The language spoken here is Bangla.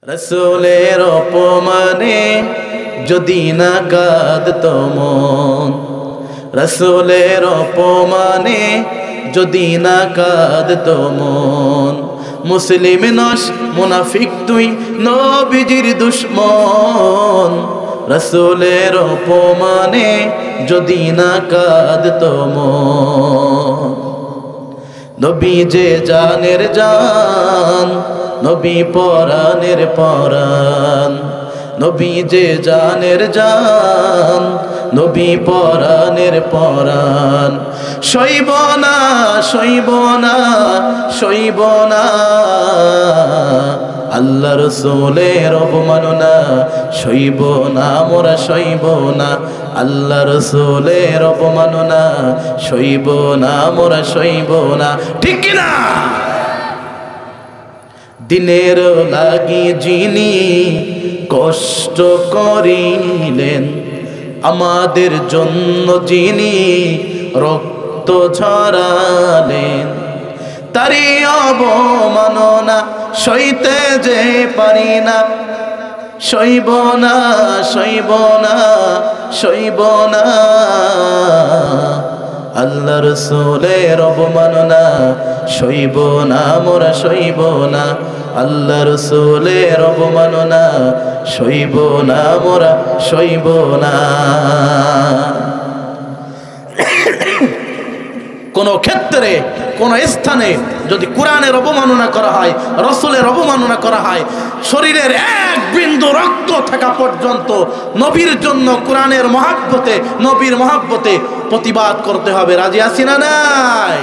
রসুলের অপমানে যদি না কাঁদতো মন, রসুলের অপমানে যদি না কাঁদতো মন, মুসলিম নস মুনাফিক তুই নবীজির দুশ্মন। রসুলের অপমানে যদি না কাঁদতো মন, নবী যে জানের জান, নবী পরাণের পরাণ, নবী যে জানের জান, নবী পরাণের পরাণ। সইব না সইব না সইব না আল্লাহ রসুলের অবমাননা, সইব না মোরা সইব না আল্লাহ রসুলের অবমাননা, সইব না মোরা সইব না। ঠিক কিনা? দিনের লাগি যিনি কষ্ট করিলেন, আমাদের জন্য যিনি রক্ত ঝরালেন, তারি অবমাননা সইতে যে পারি না, সইব না সইব না সইব না আল্লাহ রসুলের অবমাননা, সইব না মোরা সইব না আল্লাহ রসুলের অবমাননা, সইব না মোরা সইব না। কোন ক্ষেত্রে কোন স্থানে যদি কোরআনের অবমাননা করা হয়, রসুলের অবমাননা করা হয়, শরীরের এক বিন্দু রক্ত থাকা পর্যন্ত নবীর জন্য কোরআনের মহাব্বতে, নবীর মহাব্বতে প্রতিবাদ করতে হবে। রাজি আছি না নাই?